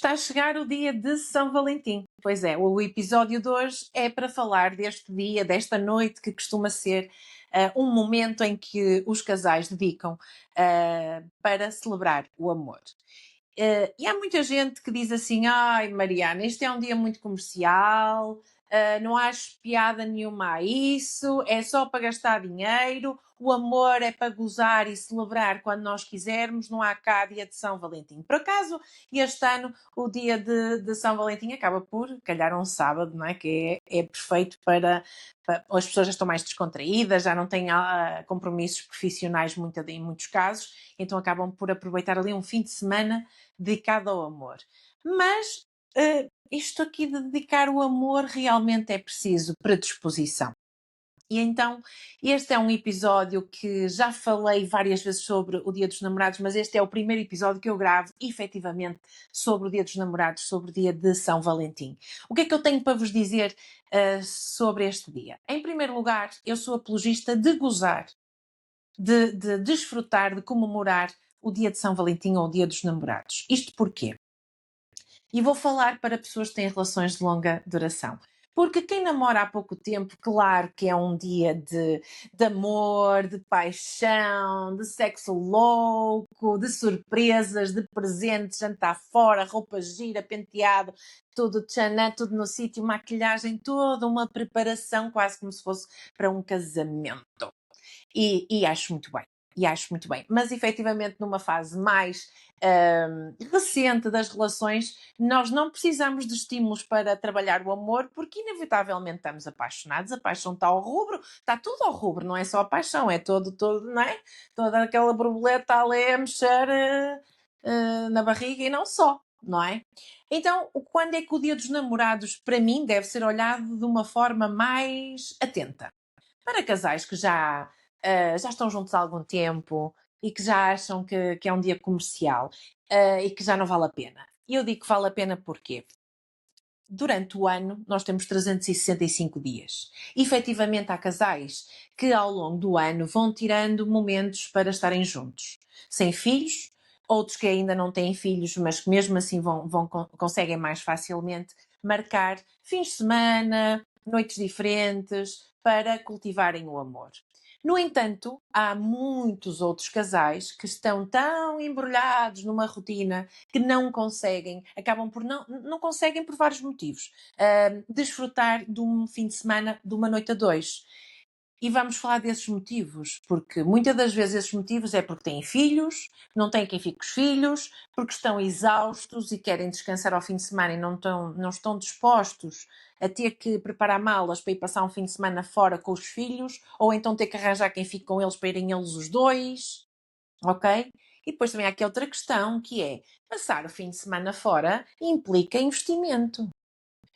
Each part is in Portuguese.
está a chegar o dia de São Valentim. Pois é, o episódio de hoje é para falar deste dia, desta noite que costuma ser um momento em que os casais dedicam para celebrar o amor. E há muita gente que diz assim: ai, Mariana, este é um dia muito comercial, não acho piada nenhuma a isso, é só para gastar dinheiro, o amor é para gozar e celebrar quando nós quisermos, não há cá dia de São Valentim. Por acaso, este ano, o dia de São Valentim acaba por calhar um sábado, não é? Que é perfeito para. As pessoas já estão mais descontraídas, já não têm compromissos profissionais em muitos casos, então acabam por aproveitar ali um fim de semana dedicado ao amor. Mas isto aqui de dedicar o amor realmente é preciso predisposição. E então, este é um episódio que já falei várias vezes sobre o Dia dos Namorados, mas este é o primeiro episódio que eu gravo, efetivamente, sobre o Dia dos Namorados, sobre o Dia de São Valentim. O que é que eu tenho para vos dizer sobre este dia? Em primeiro lugar, eu sou apologista de gozar, de desfrutar, de comemorar o Dia de São Valentim ou o Dia dos Namorados. Isto porquê? E vou falar para pessoas que têm relações de longa duração. Porque quem namora há pouco tempo, claro que é um dia de amor, de paixão, de sexo louco, de surpresas, de presentes, jantar fora, roupa gira, penteado, tudo tchanã, tudo no sítio, maquilhagem, toda uma preparação, quase como se fosse para um casamento. E acho muito bem. E acho muito bem. Mas, efetivamente, numa fase mais recente das relações, nós não precisamos de estímulos para trabalhar o amor, porque, inevitavelmente, estamos apaixonados. A paixão está ao rubro, está tudo ao rubro, não é só a paixão, é todo, não é? Toda aquela borboleta ali a mexer na barriga e não só, não é? Então, quando é que o Dia dos Namorados, para mim, deve ser olhado de uma forma mais atenta? Para casais que já estão juntos há algum tempo e que já acham que é um dia comercial e que já não vale a pena. E eu digo que vale a pena porque durante o ano nós temos 365 dias. E, efetivamente, há casais que ao longo do ano vão tirando momentos para estarem juntos, sem filhos, outros que ainda não têm filhos, mas que mesmo assim conseguem mais facilmente marcar fins de semana, noites diferentes, para cultivarem o amor. No entanto, há muitos outros casais que estão tão embrulhados numa rotina que não conseguem, acabam por não conseguem por vários motivos, desfrutar de um fim de semana, de uma noite a dois. E vamos falar desses motivos, porque muitas das vezes esses motivos é porque têm filhos, não têm quem fique com os filhos, porque estão exaustos e querem descansar ao fim de semana e não estão dispostos a ter que preparar malas para ir passar um fim de semana fora com os filhos, ou então ter que arranjar quem fique com eles para irem eles os dois, ok? E depois também há aqui outra questão, que é passar o fim de semana fora implica investimento.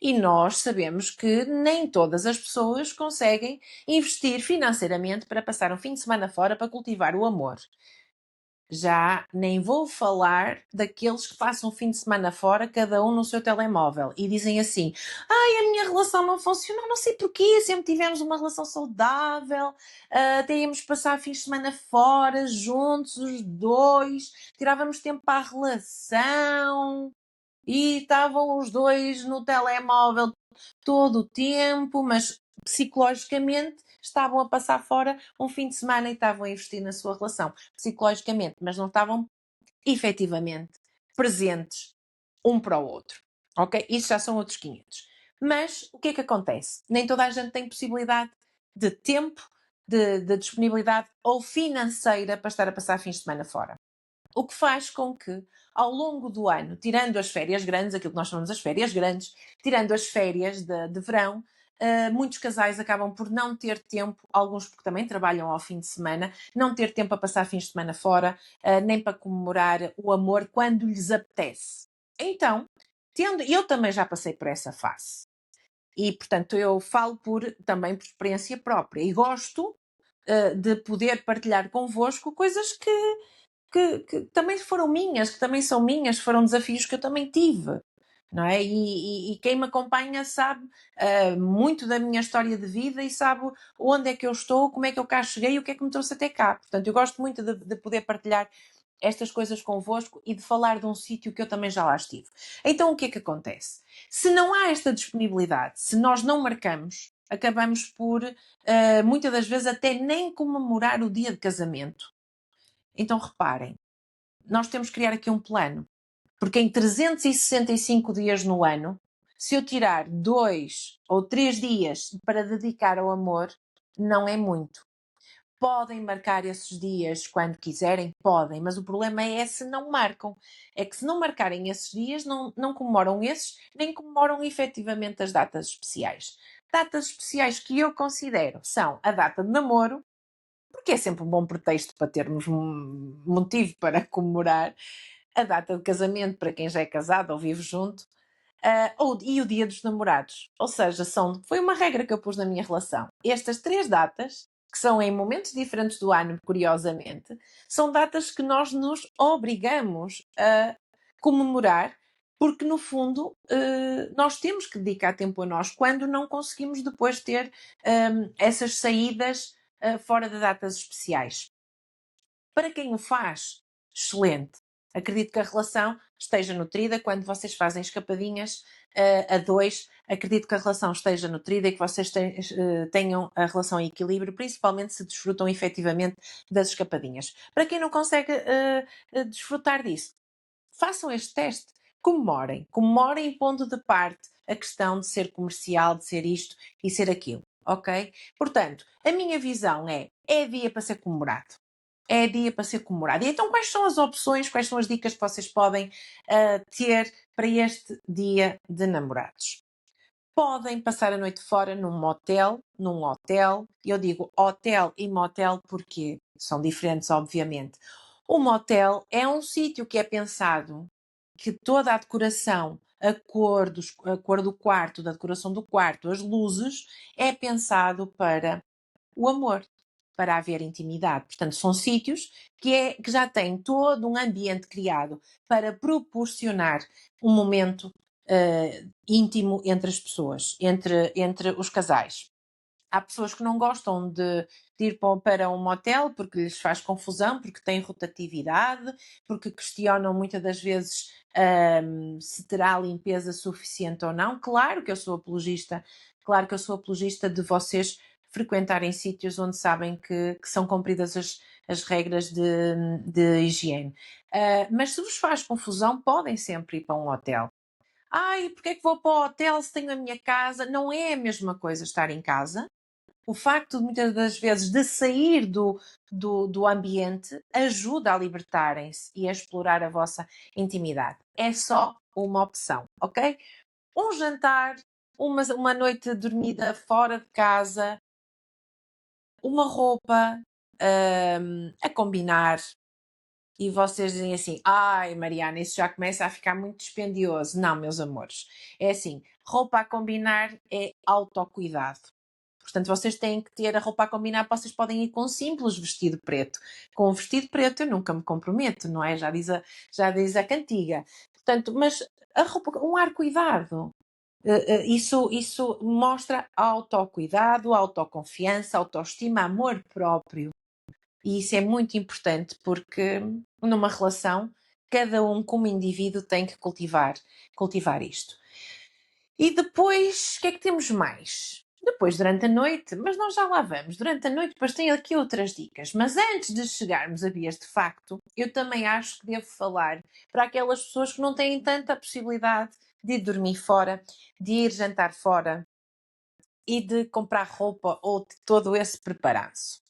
E nós sabemos que nem todas as pessoas conseguem investir financeiramente para passar um fim de semana fora para cultivar o amor. Já nem vou falar daqueles que passam um fim de semana fora, cada um no seu telemóvel, e dizem assim: ai, a minha relação não funcionou, não sei porquê, sempre tivemos uma relação saudável, teríamos que passar fins de semana fora, juntos, os dois, tirávamos tempo para a relação, e estavam os dois no telemóvel todo o tempo, mas psicologicamente estavam a passar fora um fim de semana e estavam a investir na sua relação, psicologicamente, mas não estavam efetivamente presentes um para o outro, ok? Isso já são outros 500. Mas o que é que acontece? Nem toda a gente tem possibilidade de tempo, de disponibilidade ou financeira para estar a passar fins de semana fora. O que faz com que, ao longo do ano, tirando as férias grandes, aquilo que nós chamamos as férias grandes, tirando as férias de verão, muitos casais acabam por não ter tempo, alguns porque também trabalham ao fim de semana, não ter tempo a passar fins de semana fora, nem para comemorar o amor quando lhes apetece. Então, eu também já passei por essa fase. E, portanto, eu falo também por experiência própria e gosto de poder partilhar convosco coisas que também foram minhas, que também são minhas, foram desafios que eu também tive, não é? E quem me acompanha sabe muito da minha história de vida e sabe onde é que eu estou, como é que eu cá cheguei e o que é que me trouxe até cá. Portanto, eu gosto muito de poder partilhar estas coisas convosco e de falar de um sítio que eu também já lá estive. Então, o que é que acontece? Se não há esta disponibilidade, se nós não marcamos, acabamos por, muitas das vezes, até nem comemorar o dia de casamento. Então, reparem, nós temos que criar aqui um plano. Porque em 365 dias no ano, se eu tirar 2 ou 3 dias para dedicar ao amor, não é muito. Podem marcar esses dias quando quiserem? Podem, mas o problema é se não marcam. É que se não marcarem esses dias, não comemoram esses, nem comemoram efetivamente as datas especiais. Datas especiais que eu considero são a data de namoro, porque é sempre um bom pretexto para termos um motivo para comemorar, a data de casamento para quem já é casado ou vive junto, e o dia dos namorados. Ou seja, foi uma regra que eu pus na minha relação. Estas 3 datas, que são em momentos diferentes do ano, curiosamente, são datas que nós nos obrigamos a comemorar, porque no fundo nós temos que dedicar tempo a nós quando não conseguimos depois ter essas saídas fora de datas especiais. Para quem o faz, excelente. Acredito que a relação esteja nutrida quando vocês fazem escapadinhas a dois. Acredito que a relação esteja nutrida e que vocês tenham a relação em equilíbrio, principalmente se desfrutam efetivamente das escapadinhas. Para quem não consegue desfrutar disso, façam este teste. Comemorem pondo de parte a questão de ser comercial, de ser isto e ser aquilo, ok? Portanto, a minha visão é dia para ser comemorado. É dia para ser comemorado. E então, quais são as opções, quais são as dicas que vocês podem ter para este dia de namorados? Podem passar a noite fora num hotel. Eu digo hotel e motel porque são diferentes, obviamente. O motel é um sítio que é pensado que toda a decoração, a cor do quarto, da decoração do quarto, as luzes, é pensado para o amor, para haver intimidade. Portanto, são sítios que já têm todo um ambiente criado para proporcionar um momento íntimo entre as pessoas, entre os casais. Há pessoas que não gostam de ir para um motel porque lhes faz confusão, porque tem rotatividade, porque questionam muitas das vezes se terá limpeza suficiente ou não. Claro que eu sou apologista de vocês frequentarem sítios onde sabem que são cumpridas as regras de higiene. Mas se vos faz confusão, podem sempre ir para um hotel. Ai, porque é que vou para o hotel se tenho a minha casa? Não é a mesma coisa estar em casa. O facto de muitas das vezes de sair do ambiente ajuda a libertarem-se e a explorar a vossa intimidade. É só uma opção, ok? Um jantar, uma noite dormida fora de casa, uma roupa a combinar, e vocês dizem assim: ai, Mariana, isso já começa a ficar muito dispendioso. Não, meus amores. É assim: roupa a combinar é autocuidado. Portanto, vocês têm que ter a roupa a combinar. Vocês podem ir com um simples vestido preto. Com um vestido preto eu nunca me comprometo, não é? Já diz a cantiga. Portanto, mas a roupa, um ar cuidado. Isso mostra autocuidado, autoconfiança, autoestima, amor próprio. E isso é muito importante porque numa relação, cada um como indivíduo tem que cultivar isto. E depois, o que é que temos mais? Depois, durante a noite, mas nós já lá vamos, durante a noite, depois tenho aqui outras dicas. Mas antes de chegarmos a vias de facto, eu também acho que devo falar para aquelas pessoas que não têm tanta possibilidade de ir dormir fora, de ir jantar fora e de comprar roupa ou de todo esse preparanço.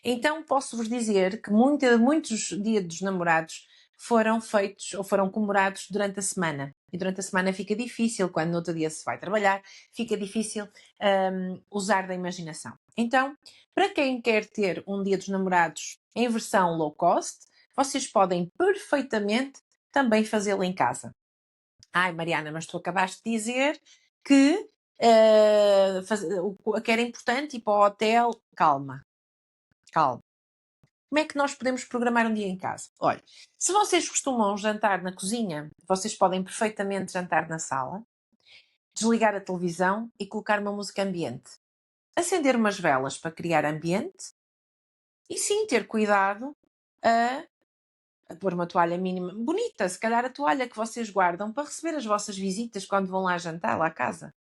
Então posso-vos dizer que muitos dias dos namorados foram feitos ou foram comemorados durante a semana. E durante a semana fica difícil, quando no outro dia se vai trabalhar, fica difícil usar da imaginação. Então, para quem quer ter um dia dos namorados em versão low cost, vocês podem perfeitamente também fazê-lo em casa. Ai, Mariana, mas tu acabaste de dizer que que era importante ir para o hotel. Calma, calma. Como é que nós podemos programar um dia em casa? Olha, se vocês costumam jantar na cozinha, vocês podem perfeitamente jantar na sala, desligar a televisão e colocar uma música ambiente. Acender umas velas para criar ambiente e sim ter cuidado a pôr uma toalha mínima, bonita, se calhar a toalha que vocês guardam para receber as vossas visitas quando vão lá jantar, lá à casa.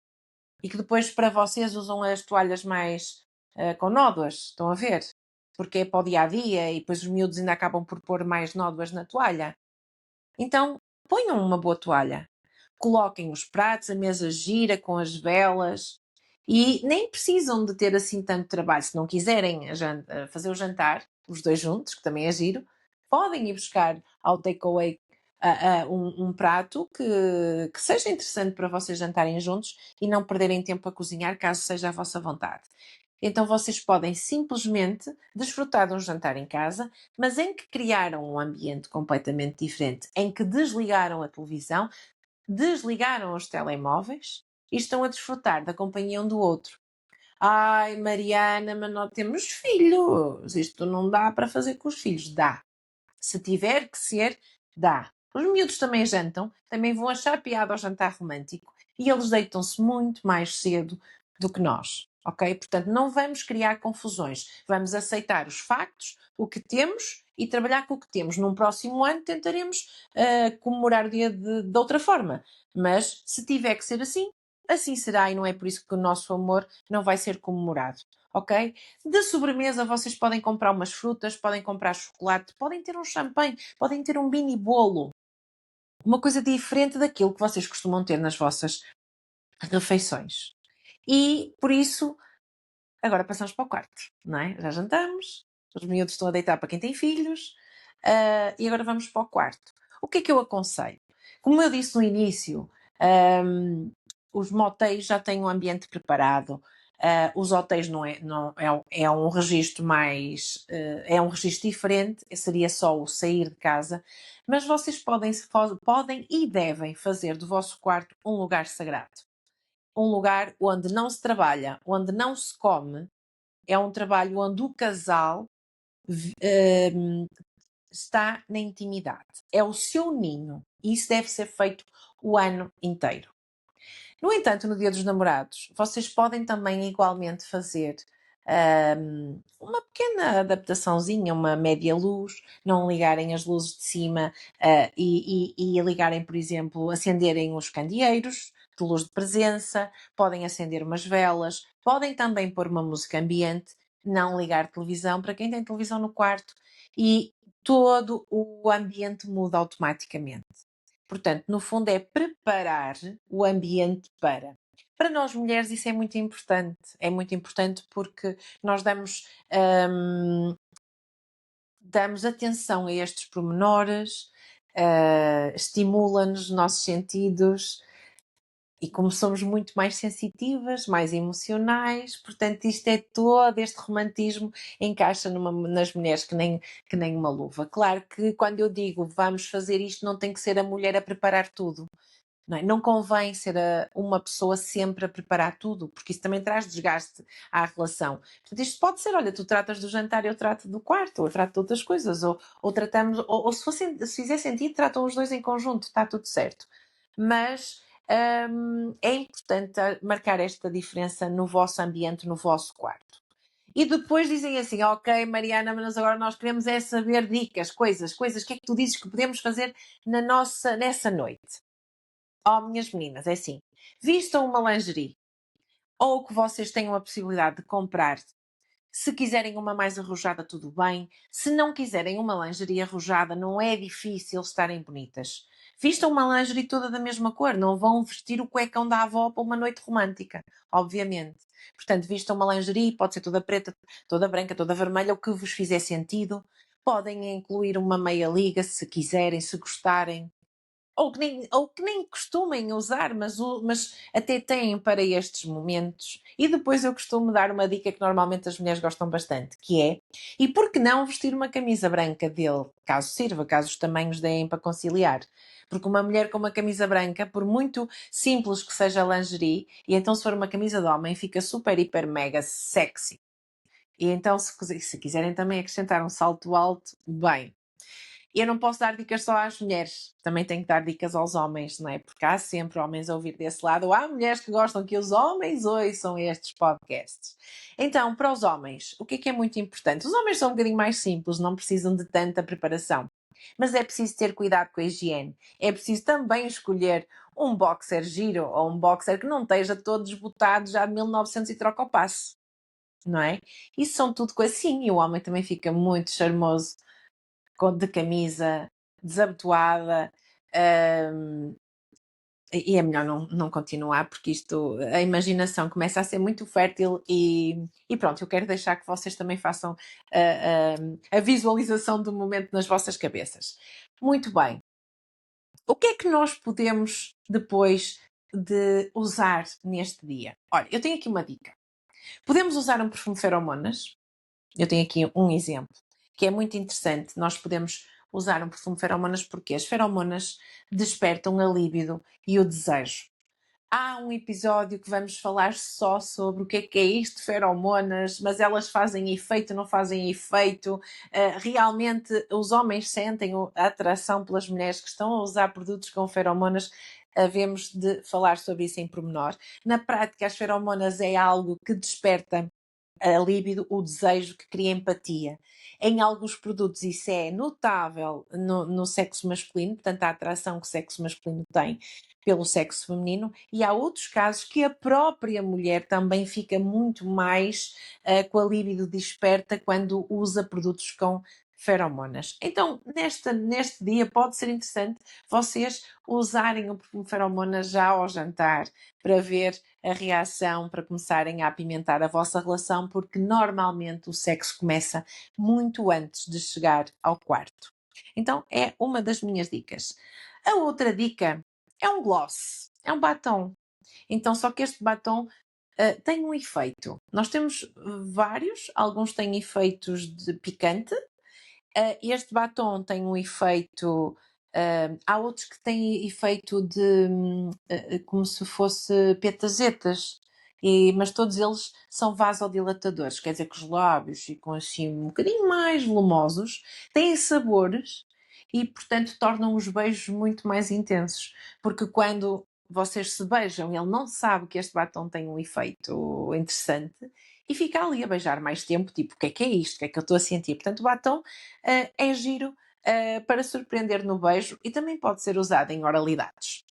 E que depois para vocês usam as toalhas mais com nódoas, estão a ver? Porque é para o dia a dia e depois os miúdos ainda acabam por pôr mais nódoas na toalha. Então ponham uma boa toalha. Coloquem os pratos, a mesa gira com as velas e nem precisam de ter assim tanto trabalho. Se não quiserem fazer o jantar, os dois juntos, que também é giro, podem ir buscar ao takeaway um prato que seja interessante para vocês jantarem juntos e não perderem tempo a cozinhar, caso seja a vossa vontade. Então vocês podem simplesmente desfrutar de um jantar em casa, mas em que criaram um ambiente completamente diferente, em que desligaram a televisão, desligaram os telemóveis e estão a desfrutar da companhia um do outro. Ai, Mariana, mas nós temos filhos. Isto não dá para fazer com os filhos. Dá. Se tiver que ser, dá. Os miúdos também jantam, também vão achar piada ao jantar romântico e eles deitam-se muito mais cedo do que nós, ok? Portanto, não vamos criar confusões. Vamos aceitar os factos, o que temos e trabalhar com o que temos. Num próximo ano tentaremos comemorar o dia de outra forma. Mas se tiver que ser assim, assim será e não é por isso que o nosso amor não vai ser comemorado, ok? De sobremesa vocês podem comprar umas frutas, podem comprar chocolate, podem ter um champanhe, podem ter um mini bolo. Uma coisa diferente daquilo que vocês costumam ter nas vossas refeições. E, por isso, agora passamos para o quarto, não é? Já jantamos, os miúdos estão a deitar para quem tem filhos, e agora vamos para o quarto. O que é que eu aconselho? Como eu disse no início, os motéis já têm um ambiente preparado, os hotéis é um registro mais, é um registro diferente, seria só o sair de casa, mas vocês podem e devem fazer do vosso quarto um lugar sagrado. Um lugar onde não se trabalha, onde não se come, é um trabalho onde o casal está na intimidade. É o seu ninho. E isso deve ser feito o ano inteiro. No entanto, no Dia dos Namorados, vocês podem também igualmente fazer uma pequena adaptaçãozinha, uma média luz, não ligarem as luzes de cima e ligarem, por exemplo, acenderem os candeeiros de luz de presença, podem acender umas velas, podem também pôr uma música ambiente, não ligar televisão para quem tem televisão no quarto e todo o ambiente muda automaticamente. Portanto, no fundo, é preparar o ambiente para. Para nós mulheres, isso é muito importante. É muito importante porque nós damos atenção a estes pormenores, estimula-nos os nossos sentidos. E como somos muito mais sensitivas, mais emocionais, portanto, isto é todo este romantismo encaixa nas mulheres que nem uma luva. Claro que quando eu digo vamos fazer isto, não tem que ser a mulher a preparar tudo. Não, é? Não convém ser uma pessoa sempre a preparar tudo, porque isso também traz desgaste à relação. Portanto, isto pode ser, olha, tu tratas do jantar, eu trato do quarto, ou eu trato de outras coisas, ou tratamos, ou se fizer sentido, tratam os dois em conjunto, está tudo certo. Mas é importante marcar esta diferença no vosso ambiente, no vosso quarto. E depois dizem assim, ok, Mariana, mas agora nós queremos é saber dicas, coisas, o que é que tu dizes que podemos fazer nessa noite? Oh, minhas meninas, é assim, vistam uma lingerie, ou que vocês tenham a possibilidade de comprar. Se quiserem uma mais arrojada, tudo bem. Se não quiserem uma lingerie arrojada, não é difícil estarem bonitas. Vistam uma lingerie toda da mesma cor, não vão vestir o cuecão da avó para uma noite romântica, obviamente. Portanto, vistam uma lingerie, pode ser toda preta, toda branca, toda vermelha, o que vos fizer sentido. Podem incluir uma meia liga, se quiserem, se gostarem ou que nem costumem usar, mas até têm para estes momentos. E depois eu costumo dar uma dica que normalmente as mulheres gostam bastante, que é, e por que não vestir uma camisa branca dele, caso sirva, caso os tamanhos deem para conciliar? Porque uma mulher com uma camisa branca, por muito simples que seja a lingerie, e então se for uma camisa de homem, fica super, hiper, mega sexy. E então, se quiserem também acrescentar um salto alto, bem, e eu não posso dar dicas só às mulheres, também tenho que dar dicas aos homens, não é? Porque há sempre homens a ouvir desse lado, ou há mulheres que gostam que os homens ouçam estes podcasts. Então, para os homens, o que é muito importante? Os homens são um bocadinho mais simples, não precisam de tanta preparação. mas é preciso ter cuidado com a higiene. É preciso também escolher um boxer giro ou um boxer que não esteja todo desbotado já de 1900 e troca o passo, não é? Isso são tudo coisas assim, e o homem também fica muito charmoso de camisa desabotoada, hum, e é melhor não continuar, porque isto, a imaginação começa a ser muito fértil e pronto, eu quero deixar que vocês também façam a visualização do momento nas vossas cabeças. Muito bem. O que é que nós podemos depois de usar neste dia? Olha, eu tenho aqui uma dica. Podemos usar um perfume feromonas. Eu tenho aqui um exemplo que é muito interessante. Nós podemos usar um perfume feromonas porque as feromonas despertam a libido e o desejo. Há um episódio que vamos falar só sobre o que é isto, feromonas, mas elas fazem efeito, não fazem efeito. Realmente os homens sentem a atração pelas mulheres que estão a usar produtos com feromonas. Havemos de falar sobre isso em pormenor. Na prática, as feromonas é algo que desperta a libido, o desejo, que cria empatia. Em alguns produtos isso é notável no sexo masculino, portanto a atração que o sexo masculino tem pelo sexo feminino, e há outros casos que a própria mulher também fica muito mais com a libido desperta quando usa produtos com feromonas. Então, neste dia pode ser interessante vocês usarem o perfume feromonas já ao jantar para ver a reação, para começarem a apimentar a vossa relação, porque normalmente o sexo começa muito antes de chegar ao quarto. Então, é uma das minhas dicas. A outra dica é um gloss, é um batom. Então, só que este batom tem um efeito. Nós temos vários, alguns têm efeitos de picante. Este batom tem um efeito. Há outros que têm efeito de como se fosse petazetas, mas todos eles são vasodilatadores, quer dizer que os lábios ficam assim um bocadinho mais volumosos, têm sabores e, portanto, tornam os beijos muito mais intensos. Porque quando vocês se beijam, ele não sabe que este batom tem um efeito interessante e fica ali a beijar mais tempo, tipo, o que é isto? O que é que eu estou a sentir? Portanto, o batom é giro para surpreender no beijo e também pode ser usado em oralidades.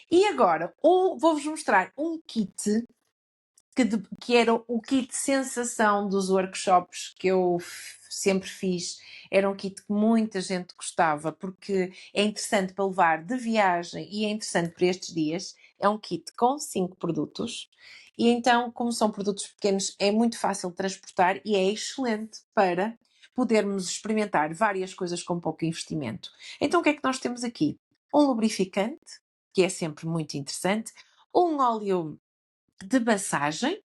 E agora, vou-vos mostrar um kit que era o kit sensação dos workshops que eu sempre fiz. Era um kit que muita gente gostava, porque é interessante para levar de viagem e é interessante para estes dias. É um kit com 5 produtos. E então, como são produtos pequenos, é muito fácil de transportar e é excelente para podermos experimentar várias coisas com pouco investimento. Então, o que é que nós temos aqui? Um lubrificante, que é sempre muito interessante, um óleo de massagem,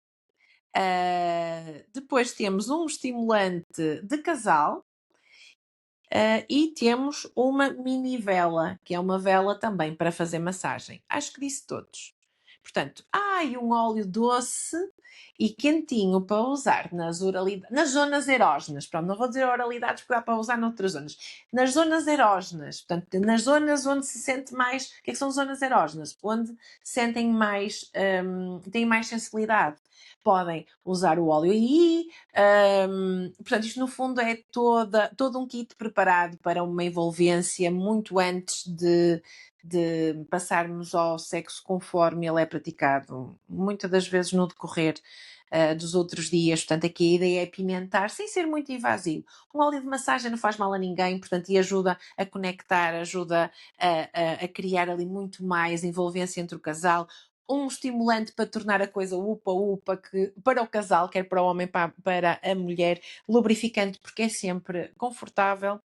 depois temos um estimulante de casal, e temos uma mini vela, que é uma vela também para fazer massagem. Acho que disse todos. Portanto, e um óleo doce e quentinho para usar nas zonas erógenas. Pronto, não vou dizer oralidades porque dá para usar noutras zonas. Nas zonas erógenas, portanto, nas zonas onde se sente mais. O que é que são zonas erógenas? Onde sentem mais, têm mais sensibilidade. Podem usar o óleo aí. Portanto, isto no fundo é todo um kit preparado para uma envolvência muito antes de passarmos ao sexo conforme ele é praticado, muitas das vezes no decorrer dos outros dias. Portanto, aqui a ideia é pimentar sem ser muito invasivo. Um óleo de massagem não faz mal a ninguém, portanto, e ajuda a conectar, ajuda a criar ali muito mais envolvência entre o casal. Um estimulante para tornar a coisa upa-upa, que para o casal, quer para o homem, para a mulher, lubrificante, porque é sempre confortável.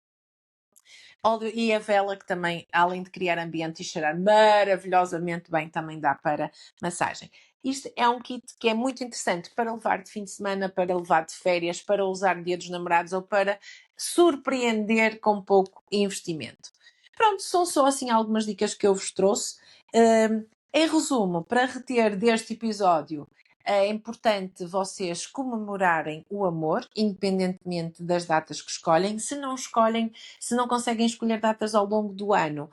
E a vela, que também, além de criar ambiente e cheirar maravilhosamente bem, também dá para massagem. Isto é um kit que é muito interessante para levar de fim de semana, para levar de férias, para usar no Dia dos Namorados ou para surpreender com pouco investimento. Pronto, são só assim algumas dicas que eu vos trouxe. Em resumo, para reter deste episódio, é importante vocês comemorarem o amor, independentemente das datas que escolhem. Se não escolhem, se não conseguem escolher datas ao longo do ano,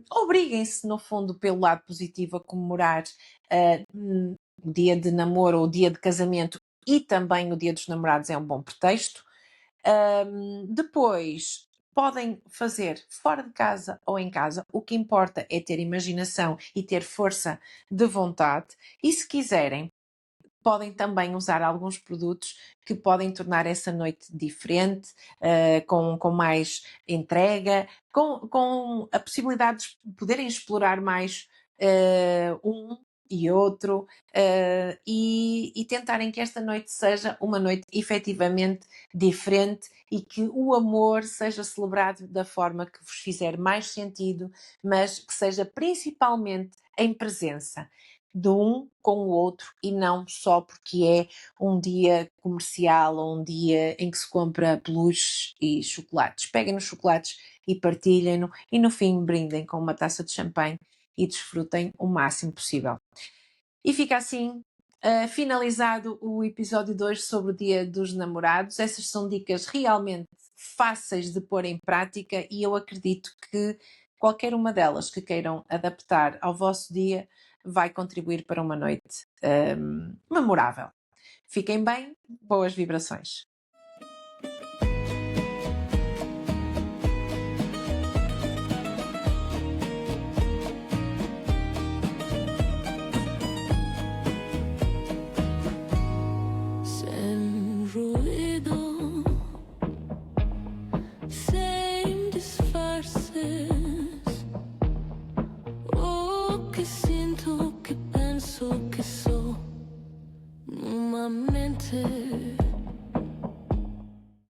obriguem-se, no fundo, pelo lado positivo, a comemorar o dia de namoro ou o dia de casamento, e também o dia dos namorados é um bom pretexto. Depois, podem fazer fora de casa ou em casa. O que importa é ter imaginação e ter força de vontade. E se quiserem, podem também usar alguns produtos que podem tornar essa noite diferente, com mais entrega, com a possibilidade de poderem explorar mais um e outro, e tentarem que esta noite seja uma noite efetivamente diferente e que o amor seja celebrado da forma que vos fizer mais sentido, mas que seja principalmente em presença de um com o outro e não só porque é um dia comercial ou um dia em que se compra peluches e chocolates. Peguem nos chocolates e partilhem-no e no fim brindem com uma taça de champanhe e desfrutem o máximo possível. E fica assim finalizado o episódio 2 sobre o Dia dos Namorados. Essas são dicas realmente fáceis de pôr em prática e eu acredito que qualquer uma delas que queiram adaptar ao vosso dia vai contribuir para uma noite memorável. Fiquem bem, boas vibrações. Sem ruído, sem disfarces. O que sinto, o que penso, o que sou numa mente